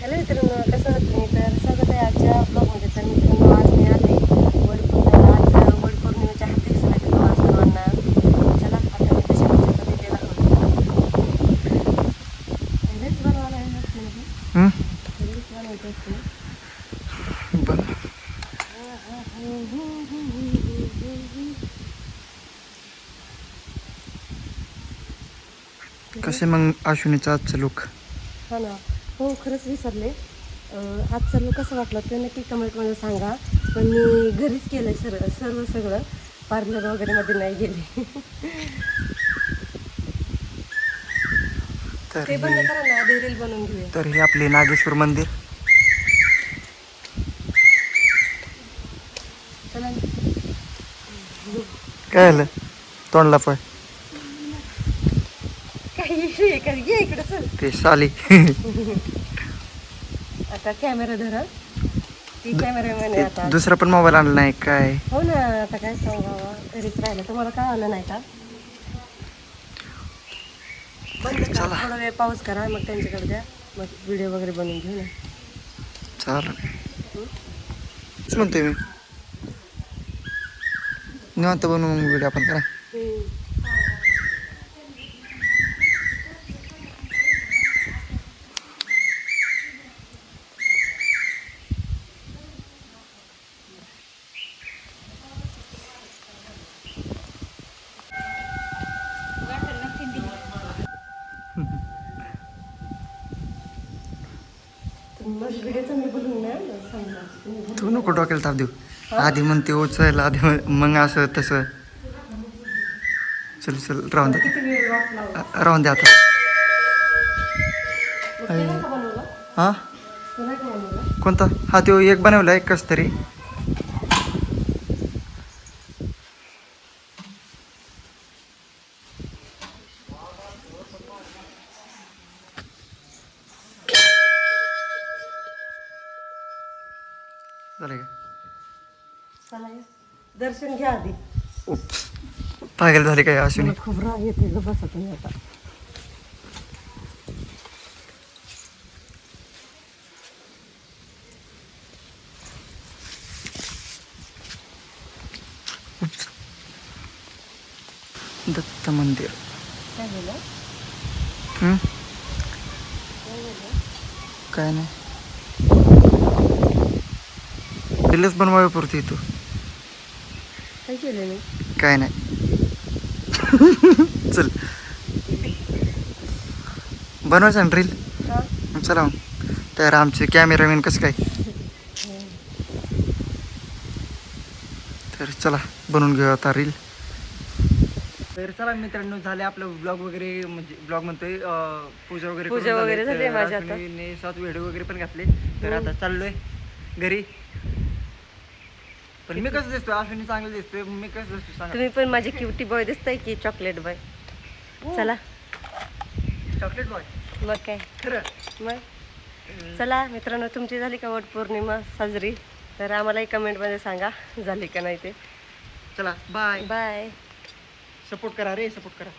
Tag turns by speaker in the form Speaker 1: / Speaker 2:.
Speaker 1: Hello मित्रांनो, कसं आहात तुम्ही? तर स्वागत आहे आजच्या ब्लॉगमध्ये. तर मित्रांनो, आज मी आले वडपौर्णिमेला. आज वडपौर्णिमेच्या हार्दिक शुभेच्छा तुम्हाला सर्वांना. चला आता मी तशा दिलेला आहोत. रील्स बनवायला आहे रील्स बनवायचे असते.
Speaker 2: कसे मग अश्विनीचा आजचा लुक?
Speaker 1: हा ना, हो खरंच विसरले. आजचा लूक कसं वाटलं ते नक्की कमेंटमध्ये सांगा. पण मी घरीच केलं आहे सगळं. पार्लर वगैरेमध्ये नाही गेले.
Speaker 2: तर
Speaker 1: ते बंद करा ना, आधी रील बनवून घेऊया.
Speaker 2: तर हे आपले नागेश्वर मंदिर.
Speaker 1: चला
Speaker 2: काय झालं तोंडला पाय?
Speaker 1: काही ये इकडं चल.
Speaker 2: ते साली
Speaker 1: आता कॅमेरा धरा. ती कॅमेरामॅन आहे आता.
Speaker 2: दुसरा पण मोबाईल आणला नाही काय?
Speaker 1: हो ना, आता काय सांगावा, घरीच राहिलं. तुम्हाला काय आलं नाही का? बंद करा, थोडा वेळ पाऊस करा, मग त्यांच्याकडे द्या, मग व्हिडिओ वगैरे बनवून घेऊ ना.
Speaker 2: चालेल म्हणतोय मी. निवांत बनवू मग व्हिडिओ आपण करा.
Speaker 1: मग व्हिडिओचा मी बोलून ना सांगा.
Speaker 2: तू नको डोक्याला ताप देऊ. आधी म्हणते उचल, आधी मग असं तसं. चल चल राहून दे,
Speaker 1: किती वेळ वाट लावला?
Speaker 2: राहून दे आता.
Speaker 1: मग ते नाही का बनवलं?
Speaker 2: हा
Speaker 1: तो नाही का बनवलं?
Speaker 2: कोणता? हा तो एक बनवला आहे कस तरी. झालं का?
Speaker 1: चला या. दर्शन घ्या आधी.
Speaker 2: उप्स, पागल झाले काय अश्विनी?
Speaker 1: मला खूप राग येते ग, बसा तुम्ही आता.
Speaker 2: दत्त मंदिर.
Speaker 1: काय झालं?
Speaker 2: हम्म?
Speaker 1: काय झालं?
Speaker 2: काय नाही, रील्स बनवायला पुरती तू.
Speaker 1: काय केलं मी?
Speaker 2: काय नाही. चल बनवायचं ना रील.
Speaker 1: हा.
Speaker 2: चला मग. तर आमचे कॅमेरामॅन कसं काय? तर चला बनवून घेऊ आता रील. तर चला मित्रांनो, झाले आपलं ब्लॉग वगैरे, म्हणजे ब्लॉग म्हणतोय पूजा वगैरे
Speaker 1: झाली माझ्या आता.
Speaker 2: सात व्हिडिओ वगैरे पण घातले. तर आता चाललोय घरी. पण मी कसं दिसतोय? अश्विनी चांगलं दिसतोय, मी कसं दिसतोय सांगा?
Speaker 1: तुम्ही पण माझे क्युटी बॉय दिसताय की चॉकलेट बॉय. चला.
Speaker 2: चॉकलेट बॉय
Speaker 1: मग काय
Speaker 2: खरं.
Speaker 1: मग चला मित्रांनो, तुमची झाली का वटपौर्णिमा साजरी? तर आम्हालाही कमेंटमध्ये सांगा झाली का नाही ते.
Speaker 2: चला बाय.
Speaker 1: बाय.
Speaker 2: सपोर्ट करा रे, सपोर्ट करा.